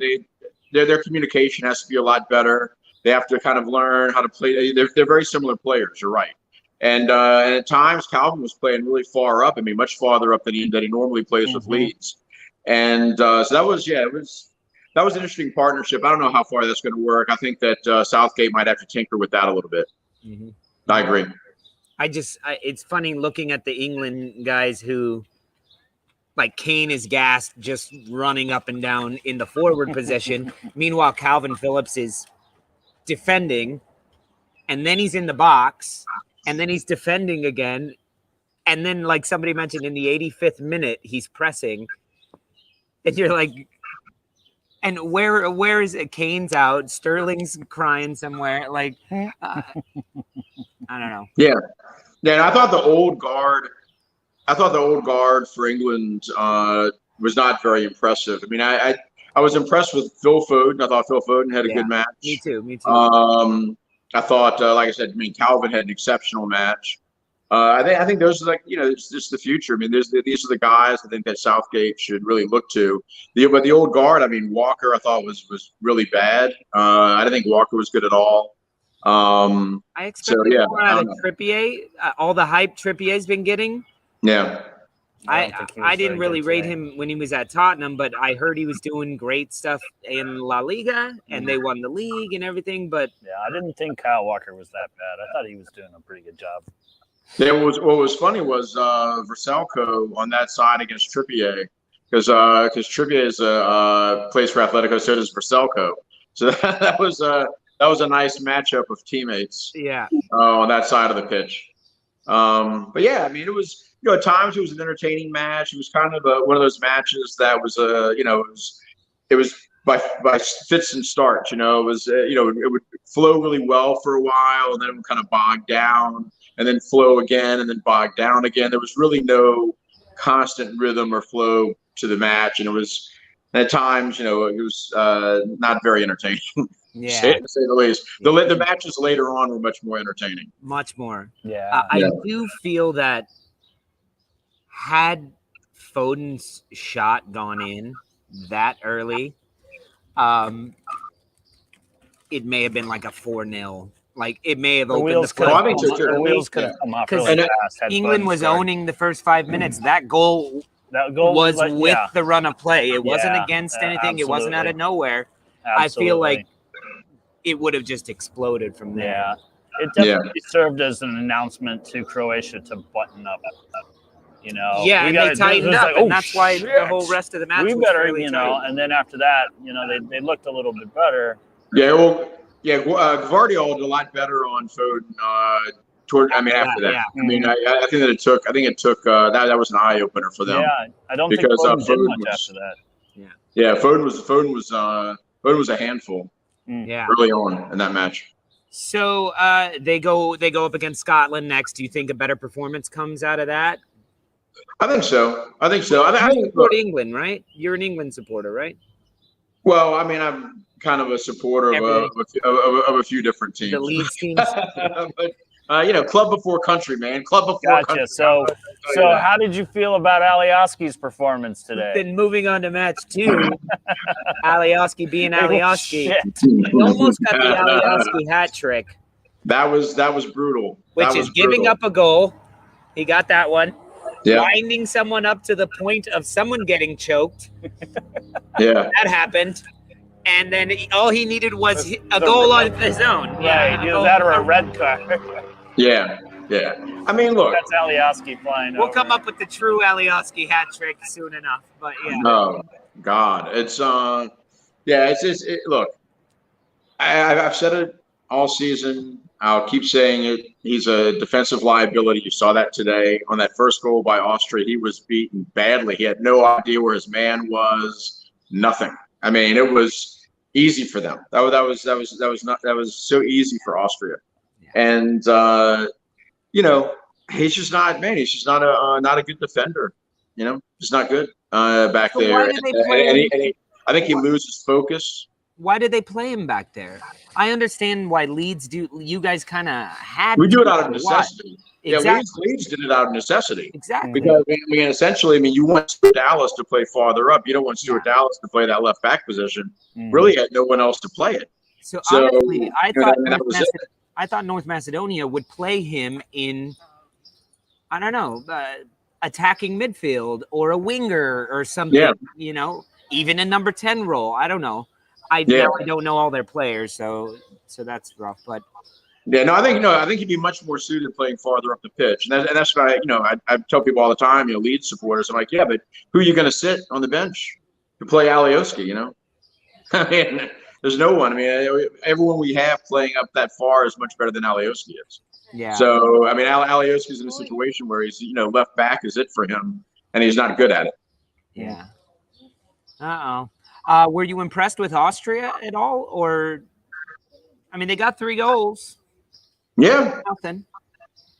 their communication has to be a lot better. They have to kind of learn how to play. They're very similar players. You're right. And at times Calvin was playing really far up. I mean, much farther up than he normally plays with Leeds. And so that was that was an interesting partnership. I don't know how far that's going to work. I think that Southgate might have to tinker with that a little bit. Mm-hmm. I agree. It's funny looking at the England guys who, like Kane is gassed just running up and down in the forward position. Meanwhile, Calvin Phillips is defending, and then he's in the box, and then he's defending again. And then, like somebody mentioned, in the 85th minute, he's pressing. And you're like, and where is it? Kane's out. Sterling's crying somewhere. Like, I don't know. Yeah. And I thought the old guard for England was not very impressive. I mean, I was impressed with Phil Foden. I thought Phil Foden had a good match. Me too. I thought, like I said, Calvin had an exceptional match. I think those are it's just the future. I mean, these are the guys I think that Southgate should really look to. But the old guard, I mean, Walker, I thought was really bad. I didn't think Walker was good at all. I expected more out of Trippier. All the hype Trippier's been getting. Yeah. I didn't really rate him when he was at Tottenham, but I heard he was doing great stuff in La Liga, and they won the league and everything. But yeah, I didn't think Kyle Walker was that bad. I thought he was doing a pretty good job. What was funny was Verselco on that side against Trippier, because Trippier is plays for Atletico, so does Verselco. So that was a nice matchup of teammates. Yeah. On that side of the pitch. But yeah, I mean, it was at times it was an entertaining match. It was kind of one of those matches that was it was by fits and starts. It was it would flow really well for a while, and then it would kind of bog down, and then flow again, and then bog down again. There was really no constant rhythm or flow to the match, and it was at times it was not very entertaining. Yeah, to say the least. The matches later on were much more entertaining. Much more. Yeah. I do feel that had Foden's shot gone in that early, it may have been like a 4-0. Like it may have opened the wheels could have come off really fast. England was owning the first 5 minutes. That goal was with the run of play. It wasn't against anything. Absolutely. It wasn't out of nowhere. Absolutely. I feel like it would have just exploded from there. Yeah, it definitely served as an announcement to Croatia to button up. Yeah, and they tightened up, and that's why the whole rest of the match. We was better, fairly tight. and then after that, they looked a little bit better. Yeah, well, Gvardiol did a lot better on Foden. After that, yeah. I mean, I think that it took. That was an eye opener for them. Yeah, I don't think Foden did much after that. Yeah, Foden was a handful. Yeah, early on in that match. So they go up against Scotland next. Do you think a better performance comes out of that? I think so. I think you support England, right? You're an England supporter, right? Well, I mean, I'm kind of a supporter of a few different teams. The Leeds teams. But, club before country, man. Club before country. So how did you feel about Alioski's performance today? Then moving on to match 2, Alioski being Alioski. He almost got the Alioski hat trick. That was brutal. Which is giving up a goal. He got that one. Yeah. Winding someone up to the point of someone getting choked. Yeah. That happened. And then all he needed was a goal on his own. Yeah, either that or a red card. Yeah. Yeah. I mean, look. That's Alioski flying We'll over. come up with the true Alioski hat trick soon enough. But yeah. Oh God, it's look. I've said it all season. I'll keep saying it. He's a defensive liability. You saw that today on that first goal by Austria. He was beaten badly. He had no idea where his man was. Nothing. I mean, it was easy for them. That was so easy for Austria. Yeah. And he's just not, man. He's just not a good defender. He's not good back there. Why did they play? I think he loses focus. Why did they play him back there? I understand why Leeds do. You guys kind of had. We do it out of necessity. Exactly. Yeah, Leeds did it out of necessity. Exactly. Because essentially, you want Stuart Dallas to play farther up. You don't want Stuart Dallas to play that left back position. Really, had no one else to play it. So honestly, I thought North Macedonia would play him in, I don't know, attacking midfield or a winger or something. Yeah. Even a number 10 role. I don't know. I don't know all their players, so that's rough. But I think he'd be much more suited playing farther up the pitch, and that's why I tell people all the time, Leeds supporters, I'm like, yeah, but who are you going to sit on the bench to play Alioski? I mean, there's no one. I mean, everyone we have playing up that far is much better than Alioski is. Yeah. So I mean, Alioski's in a situation where he's left back is it for him, and he's not good at it. Yeah. Were you impressed with Austria at all? Or, I mean, they got 3 goals. Yeah. Nothing.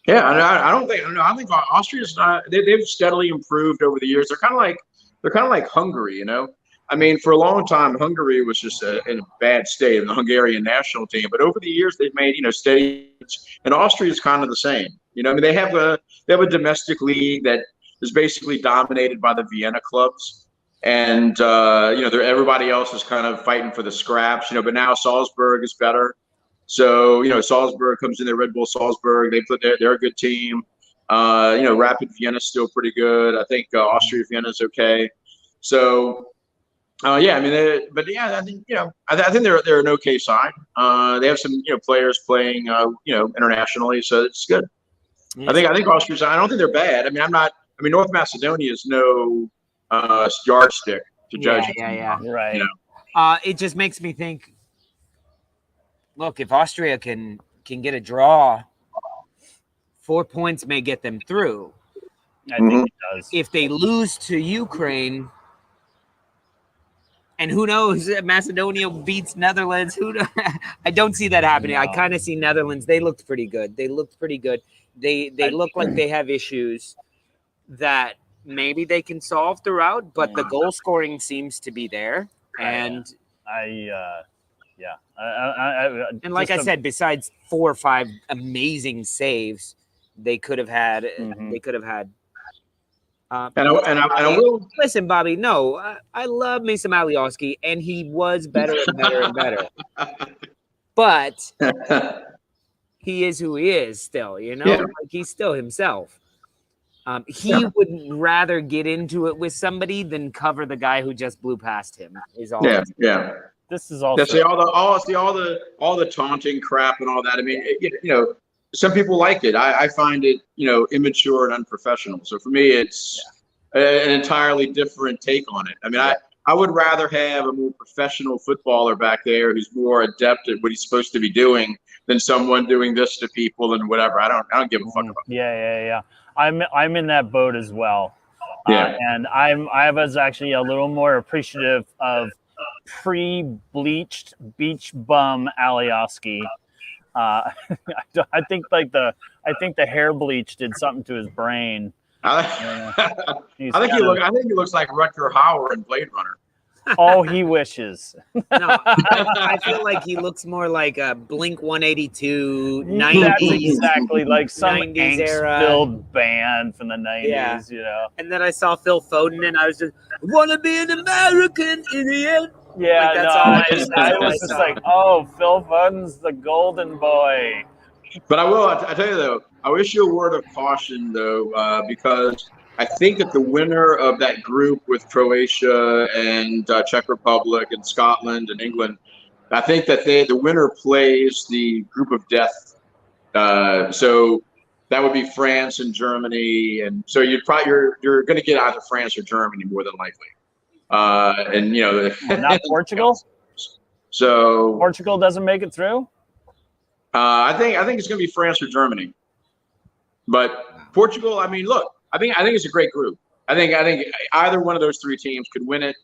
Yeah, I think Austria's not. They've steadily improved over the years. They're kind of like Hungary, I mean, for a long time, Hungary was just in a bad state in the Hungarian national team. But over the years, they've made steady. And Austria is kind of the same. I mean, they have a domestic league that is basically dominated by the Vienna clubs. And, everybody else is kind of fighting for the scraps, but now Salzburg is better. So, Salzburg comes in there, Red Bull Salzburg. They're a good team. Rapid Vienna's still pretty good. I think Austria Vienna's okay. So, I mean, I think, I think they're an okay side. They have some, players playing, internationally. So it's good. Yeah. I think Austria's, I don't think they're bad. I mean, North Macedonia is no yardstick to judge. Yeah. Right. It just makes me think, look, if Austria can get a draw, 4 points may get them through. I think it does. If they lose to Ukraine, and who knows, Macedonia beats Netherlands. I don't see that happening. No. I kind of see Netherlands. They looked pretty good. They look like they have issues that maybe they can solve throughout, but the goal scoring seems to be there. And and like I said, besides 4 or 5 amazing saves, they could have had. They could have had. I will listen, Bobby. No, I love me some Alioski, and he was better and better and better. But he is who he is still. Like he's still himself. He would rather get into it with somebody than cover the guy who just blew past him. Is all. Yeah. This is also all the taunting crap and all that. I mean, some people like it. I find it, immature and unprofessional. So for me, it's an entirely different take on it. I mean, I would rather have a more professional footballer back there who's more adept at what he's supposed to be doing than someone doing this to people and whatever. I don't give a fuck about that. Yeah. I'm in that boat as well. And I was actually a little more appreciative of pre-bleached beach bum Alioski. I think the hair bleach did something to his brain. I think he looks like Rutger Hauer in Blade Runner. Oh, he wishes. No, I feel like he looks more like a Blink 182 90s. That's exactly like some 90s era angst-filled band from the 90s, And then I saw Phil Foden, and I was just, want to be an American idiot. Yeah, like, I was just like, oh, Phil Foden's the golden boy. But I tell you though, I wish you a word of caution though, because I think that the winner of that group with Croatia and Czech Republic and Scotland and England, I think that the winner plays the group of death. So that would be France and Germany, and so you're going to get either France or Germany more than likely. And not Portugal. So Portugal doesn't make it through. I think it's going to be France or Germany. But Portugal, I mean, look, I think it's a great group. I think either one of those three teams could win it.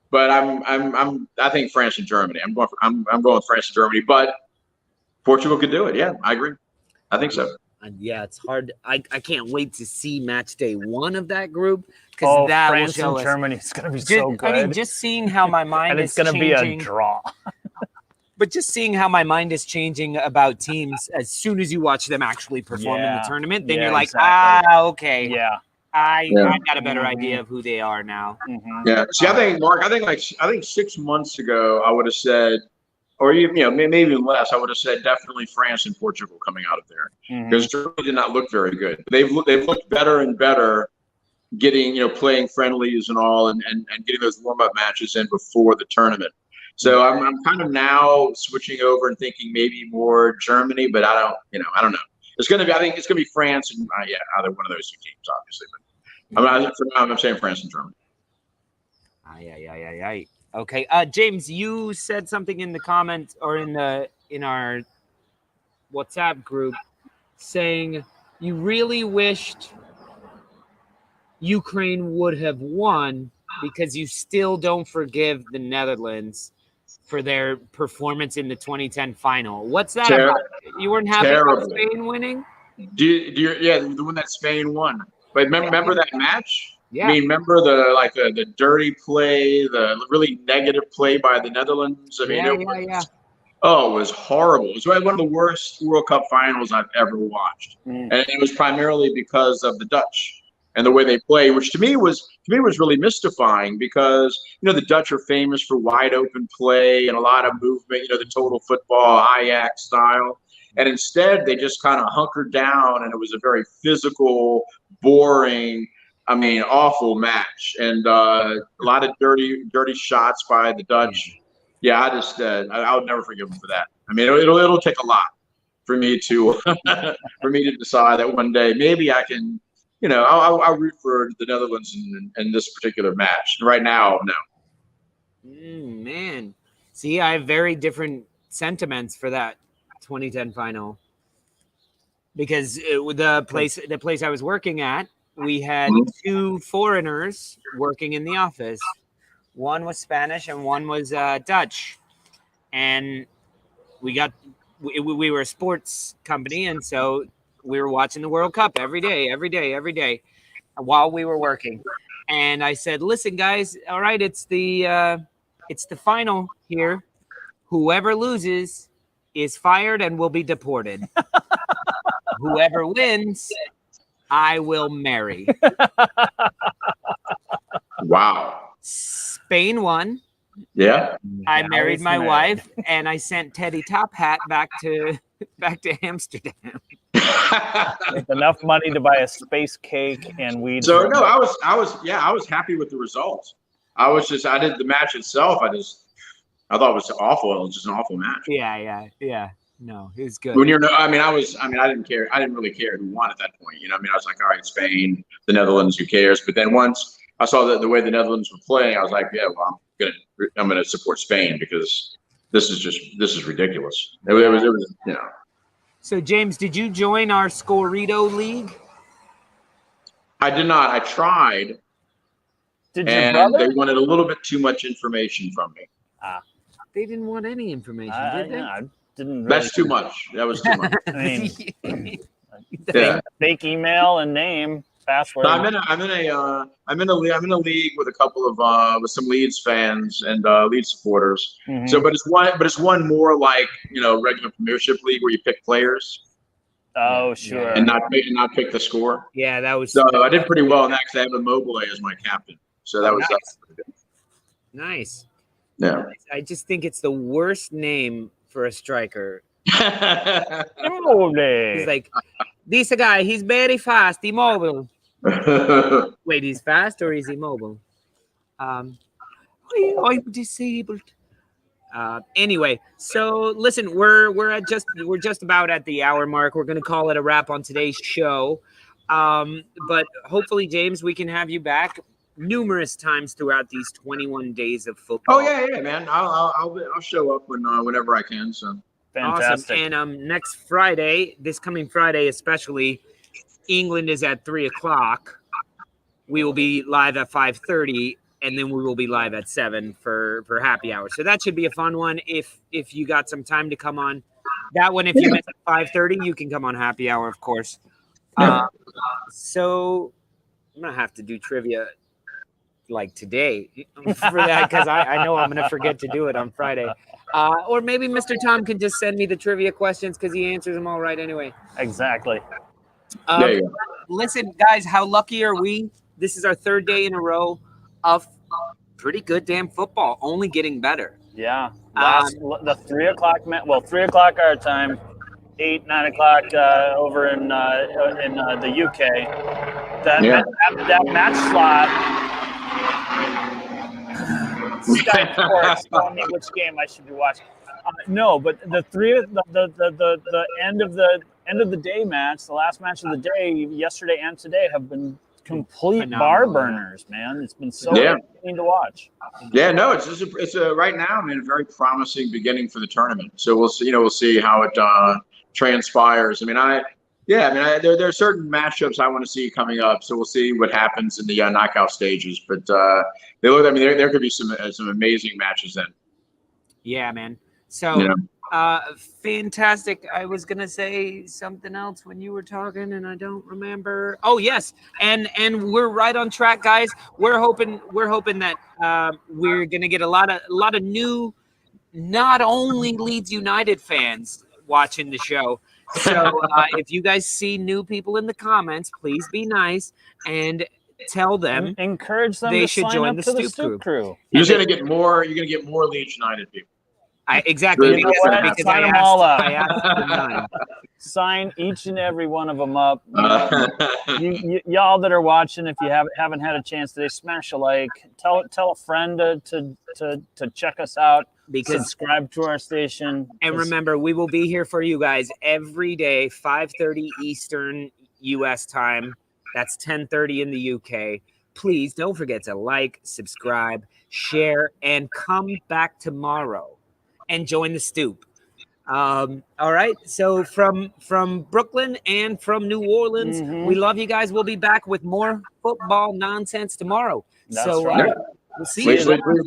But I think France and Germany. I'm going with France and Germany. But Portugal could do it. Yeah, I agree. I think so. Yeah, it's hard. I can't wait to see match day 1 of that group because that France will show and us. Germany is going to be so good. I mean, just seeing how my mind and is it's going to be a changing. draw. But just seeing how my mind is changing about teams as soon as you watch them actually perform in the tournament, then you're like, exactly. Okay. Yeah. I got a better idea of who they are now. Mm-hmm. Yeah. See, I think, Mark, I think 6 months ago, I would have said, or even, maybe even less, I would have said definitely France and Portugal coming out of there. Because Germany did not look very good. They've looked better and better getting, playing friendlies and all and getting those warm-up matches in before the tournament. So I'm kind of now switching over and thinking maybe more Germany, but I don't know. I think it's gonna be France and either one of those two teams, obviously. But for now, I'm saying France and Germany. Okay, James, you said something in the comments or in our WhatsApp group saying you really wished Ukraine would have won because you still don't forgive the Netherlands for their performance in the 2010 final. What's that about? You weren't happy about Spain winning? The one that Spain won. But remember that match? Yeah. I mean, remember the dirty play, the really negative play by the Netherlands? I mean, it was horrible. It was one of the worst World Cup finals I've ever watched. And it was primarily because of the Dutch and the way they play, which to me was really mystifying because, the Dutch are famous for wide open play and a lot of movement, the total football, Ajax style. And instead, they just kind of hunkered down, and it was a very physical, boring, awful match. And a lot of dirty shots by the Dutch. Yeah, I would never forgive them for that. I mean, it'll take a lot for me to decide that one day maybe I can, I'll root for the Netherlands in this particular match. Right now, no. Man, see, I have very different sentiments for that 2010 final because the place I was working at, we had 2 foreigners working in the office. One was Spanish and one was Dutch, and we were a sports company, and so we were watching the World Cup every day while we were working. And I said, "Listen, guys, all right, it's the final here. Whoever loses is fired and will be deported. Whoever wins, I will marry." Wow. Spain won. Yeah. I married my wife, and I sent Teddy Top Hat back to Amsterdam. With enough money to buy a space cake and weed. So no, I was happy with the result. I did the match itself. I thought it was awful. It was just an awful match. Yeah. No, it was good. I didn't care. I didn't really care who won at that point. I was like, all right, Spain, the Netherlands, who cares? But then once I saw the way the Netherlands were playing, I was like, yeah, well, I'm gonna support Spain because this is ridiculous. It was. So James, did you join our Scorito League? I did not. I tried. Did and your brother? They wanted a little bit too much information from me. They didn't want any information, did they? I didn't. Really That's too much. That was too much. I mean, Yeah. fake email and name, password. No, I'm in a league with a couple of with some Leeds fans and Leeds supporters. Mm-hmm. So, but it's one more like regular Premiership league where you pick players. Oh, sure. And not pick the score. Yeah, that was. So I did pretty well in that because I have Immobile as my captain. So that was nice. Nice. Yeah. I just think it's the worst name for a striker. Immobile. He's like, this guy, he's very fast, immobile. Wait, he's fast or is he mobile? I'm disabled. Anyway, so listen, we're just about at the hour mark. We're gonna call it a wrap on today's show. But hopefully, James, we can have you back numerous times throughout these 21 days of football. Oh yeah, man. I'll show up whenever I can. So Fantastic. Awesome. And next Friday, this coming Friday especially, England is at 3:00. We will be live at 5:30, and then we will be live at 7 for happy hour. So that should be a fun one. If you got some time to come on that one, if you miss at 5:30, you can come on happy hour, of course. So I'm gonna have to do trivia like today for that, because I know I'm gonna forget to do it on Friday. Or maybe Mr. Tom can just send me the trivia questions because he answers them all right anyway. Exactly. there you go. Listen, guys, how lucky are we? This is our third day in a row of pretty good damn football, only getting better. Yeah. The 3:00 well, 3:00 our time, 8, 9 o'clock over in the UK. That match slot. Sky Sports telling me which game I should be watching. No, but the end of the day match, the last match of the day, yesterday and today, have been complete bar burners, man. It's been so entertaining to watch. Yeah, no, it's a right now, I mean, a very promising beginning for the tournament. So we'll see how it transpires. I mean, there are certain matchups I want to see coming up. So we'll see what happens in the knockout stages. But there could be some amazing matches then. Yeah, man. So fantastic. I was gonna say something else when you were talking, and I don't remember. Oh yes, and we're right on track, guys. We're hoping that we're gonna get a lot of new, not only Leeds United fans watching the show. So if you guys see new people in the comments, please be nice and tell them, encourage them they to should sign join up the to Stoop crew. You're gonna get more Leeds United people. Exactly. You know what? Sign them all up. I asked for 9. Sign each and every one of them up. Y'all that are watching, if you haven't had a chance today, smash a like. Tell a friend to check us out. Subscribe to our station. And remember, we will be here for you guys every day, 5:30 Eastern U.S. time. That's 10:30 in the UK. Please don't forget to like, subscribe, share, and come back tomorrow and join the Stoop. All right. So from Brooklyn and from New Orleans, we love you guys. We'll be back with more football nonsense tomorrow. That's right. We'll see you. Please.